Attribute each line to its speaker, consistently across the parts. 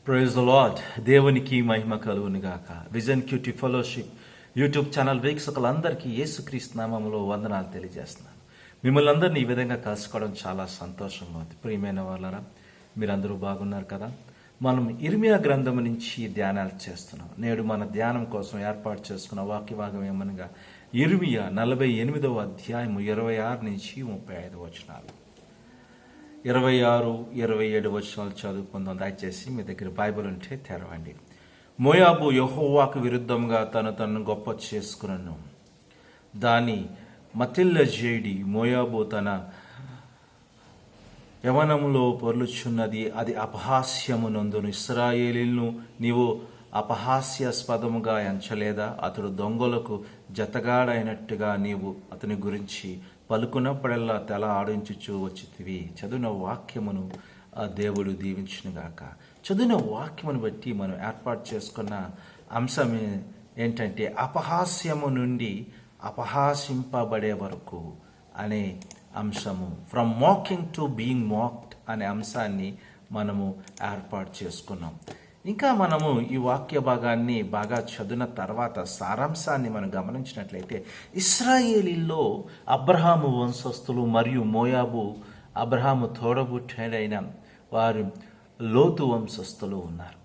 Speaker 1: Praise the lord. దేవునికి మహిమ కలుగును గాక. Vision QT fellowship YouTube channel వీక్షకులందరికీ యేసుక్రీస్తు నామములో వందనాలు తెలియజేస్తున్నాను. మిమ్మల్ని అందరినీ ఈ విధంగా కలుసుకోవడం చాలా సంతోషంగా ఉంది. ప్రియమైన వాళ్ళరా, మీరందరూ బాగున్నారు కదా. మనం ఇర్మియా గ్రంథం నుంచి ధ్యానాలు చేస్తున్నాం. నేడు మన ధ్యానం కోసం ఏర్పాటు చేసుకున్న వాక్య భాగం ఏమనగా ఇర్మియా 48వ అధ్యాయము 26 నుంచి 35 వచనాలు. 26, 27 వచనాలు చదువుకుందాం. దయచేసి మీ దగ్గర బైబిల్ ఉంటే తెరవండి. మోయాబు యెహోవాకు విరుద్ధంగా తను గొప్ప చేసుకునను. దాని మతిల్లజేడి మోయాబు తన యవనములో పొర్లుచున్నది, అది అపహాస్యమునందును. ఇశ్రాయేలీయులను నీవు అపహాస్యాస్పదముగా ఎంచలేదా? అతడు దొంగలకు జతగాడైనట్టుగా నీవు అతని గురించి పలుకున్నప్పుడల్లా తల ఆడించుచూ వచ్చితివి. చదివిన వాక్యమును ఆ దేవుడు దీవించునుగాక. చదివిన వాక్యమును బట్టి మనం ఏర్పాటు చేసుకున్న అంశం ఏంటంటే అపహాస్యము నుండి అపహాసింపబడే వరకు అనే అంశము. From mocking to being mocked అనే అంశాన్ని మనము ఏర్పాటు చేసుకున్నాం. ఇంకా మనము ఈ వాక్య భాగాన్ని బాగా చదివిన తర్వాత సారాంశాన్ని మనం గమనించినట్లయితే, ఇశ్రాయేలీల్లో అబ్రహాము వంశస్థులు మరియు మోయాబు అబ్రహాము తోడబుట్టాడైన వారు లోతు వంశస్థులు ఉన్నారు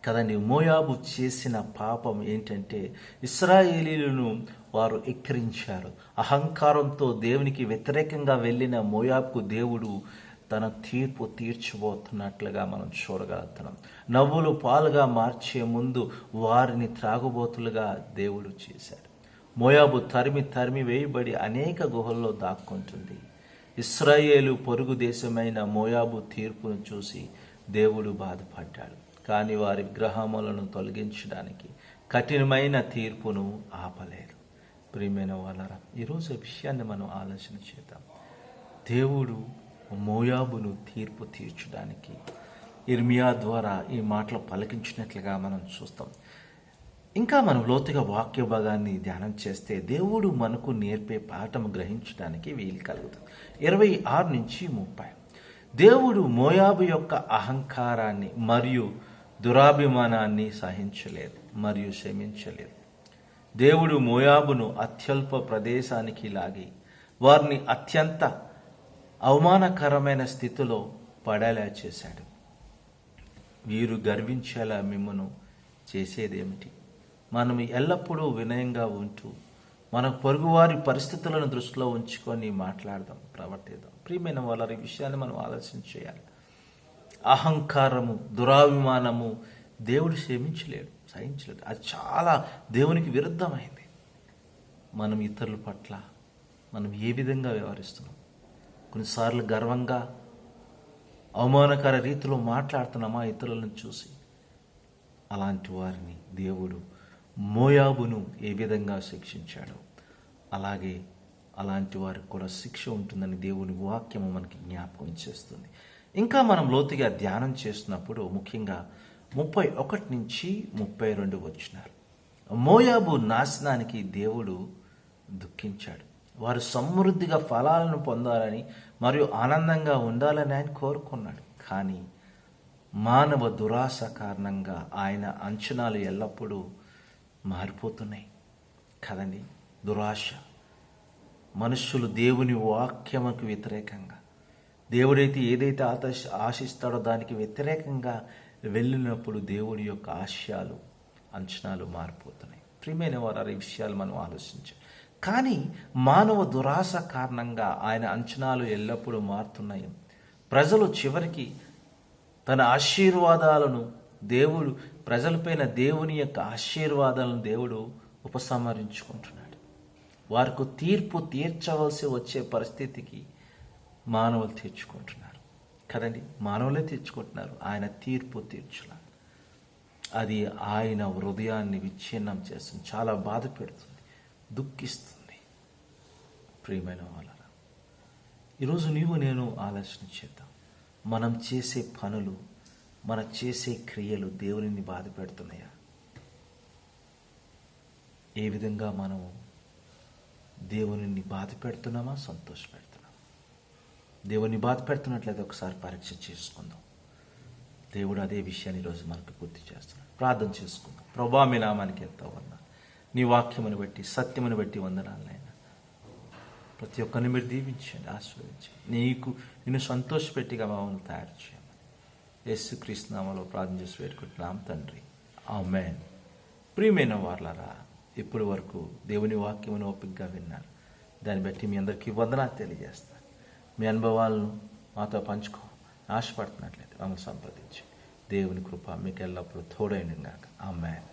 Speaker 1: కదండి. మోయాబు చేసిన పాపం ఏంటంటే ఇశ్రాయేలీలను వారు ఎక్కిరించారు. అహంకారంతో దేవునికి వ్యతిరేకంగా వెళ్ళిన మోయాబుకు దేవుడు తన తీర్పు తీర్చబోతున్నట్లుగా మనం చూడగలుగుతున్నాం. నవ్వులు పాలుగా మార్చే ముందు వారిని త్రాగుబోతులుగా దేవుడు చేశాడు. మోయాబు తరిమి వేయబడి అనేక గుహల్లో దాక్కుంటుంది. ఇశ్రాయేలు పొరుగు దేశమైన మోయాబు తీర్పును చూసి దేవుడు బాధపడ్డాడు. కానీ వారి విగ్రహములను తొలగించడానికి కఠినమైన తీర్పును ఆపలేదు. ప్రియమైన వాళ్ళరా, ఈరోజు ఈ విషయాన్ని మనం ఆలోచన చేద్దాం. దేవుడు మోయాబును తీర్పు తీర్చడానికి ఇర్మియా ద్వారా ఈ మాటలు పలికించినట్లుగా మనం చూస్తాం. ఇంకా మనం లోతుగా వాక్య భాగాన్ని ధ్యానం చేస్తే దేవుడు మనకు నేర్పే పాఠం గ్రహించడానికి వీలు కలుగుతుంది. 26 నుంచి 30. దేవుడు మోయాబు యొక్క అహంకారాన్ని మరియు దురాభిమానాన్ని సహించలేదు మరియు క్షమించలేదు. దేవుడు మోయాబును అత్యల్ప ప్రదేశానికి లాగి వారిని అత్యంత అవమానకరమైన స్థితిలో పడేలా చేశాడు. వీరు గర్వించేలా మిమ్మను చేసేదేమిటి? మనం ఎల్లప్పుడూ వినయంగా ఉంటూ మన పొరుగువారి పరిస్థితులను దృష్టిలో ఉంచుకొని మాట్లాడదాం, ప్రవర్తిద్దాం. ప్రియమైన వాళ్ళ ఈ విషయాన్ని మనం ఆలోచన చేయాలి. అహంకారము, దురాభిమానము దేవుడు క్షమించలేడు, సహించలేడు. అది చాలా దేవునికి విరుద్ధమైంది. మనం ఇతరుల పట్ల మనం ఏ విధంగా వ్యవహరిస్తున్నాం? కొన్నిసార్లు గర్వంగా అవమానకర రీతిలో మాట్లాడుతున్నామా ఇతరులను చూసి? అలాంటి వారిని దేవుడు మోయాబును ఏ విధంగా శిక్షించాడు, అలాగే అలాంటి వారికి కూడా శిక్ష ఉంటుందని దేవుని వాక్యము మనకి జ్ఞాపకం చేస్తుంది. ఇంకా మనం లోతుగా ధ్యానం చేస్తున్నప్పుడు ముఖ్యంగా 31 నుంచి 32 వచనాలు. మోయాబు నాశనానికి దేవుడు దుఃఖించాడు. వారు సమృద్ధిగా ఫలాలను పొందాలని మరియు ఆనందంగా ఉండాలని ఆయన కోరుకున్నాడు. కానీ మానవ దురాశ కారణంగా ఆయన అంచనాలు ఎల్లప్పుడూ మారిపోతున్నాయి కదండి. దురాశ, మనుషులు దేవుని వాక్యముకు వ్యతిరేకంగా, దేవుడైతే ఏదైతే ఆశిస్తాడో దానికి వ్యతిరేకంగా వెళ్ళినప్పుడు దేవుడి యొక్క ఆశయాలు, అంచనాలు మారిపోతున్నాయి. ప్రియమైన వారు ఈ విషయాలు మనం ఆలోచించాలి. కానీ మానవ దురాశ కారణంగా ఆయన అంచనాలు ఎల్లప్పుడూ మారుతున్నాయి. ప్రజలు చివరికి తన ఆశీర్వాదాలను దేవుడు ప్రజలపైన దేవుని యొక్క ఆశీర్వాదాలను దేవుడు ఉపసంహరించుకుంటున్నాడు. వారికి తీర్పు తీర్చవలసి వచ్చే పరిస్థితికి మానవులు తీర్చుకుంటున్నారు కదండి. మానవులే తీర్చుకుంటున్నారు. ఆయన తీర్పు తీర్చులా. అది ఆయన హృదయాన్ని విచ్ఛిన్నం చేస్తుంది, చాలా బాధ పెడుతుంది, దుఃఖిస్తుంది. ప్రియమైన వాళ్ళరా, ఈరోజు నీవు నేను ఆలోచన చేద్దాం. మనం చేసే పనులు, మనం చేసే క్రియలు దేవునిని బాధ పెడుతున్నాయా? ఏ విధంగా మనం దేవునిని బాధ పెడుతున్నామా, సంతోష పెడుతున్నామా? దేవుని బాధ పెడుతున్నట్లయితే ఒకసారి పరీక్ష చేసుకుందాం. దేవుడు అదే విషయాన్ని ఈరోజు మనకు గుర్తు చేస్తున్నాడు. ప్రార్థన చేసుకుందాం. ప్రభా, మీ నామానికి ఎంతో వందనాలు. నీ వాక్యమును బట్టి, సత్యమును బట్టి వందనాలు నాయన. ప్రతి ఒక్కరిని మీరు దీవించండి, ఆశీర్వదించండి. నిన్ను సంతోషపెట్టిగా మమ్మల్ని తయారు చేయమని యేసుక్రీస్తు నామములో ప్రార్థన చేసి వేడుకుంటున్నాం తండ్రి, ఆమేన్. ప్రియమైన వారలారా, ఇప్పటి వరకు దేవుని వాక్యమును ఓపికగా విన్నారు. దాన్ని బట్టి మీ అందరికీ వందనాలు తెలియజేస్తాను. మీ అనుభవాలను మాతో పంచుకో ఆశపడుతున్నట్లయితే మమ్మల్ని సంప్రదించి దేవుని కృప మీకు ఎల్లప్పుడూ తోడైనగాక. ఆమేన్.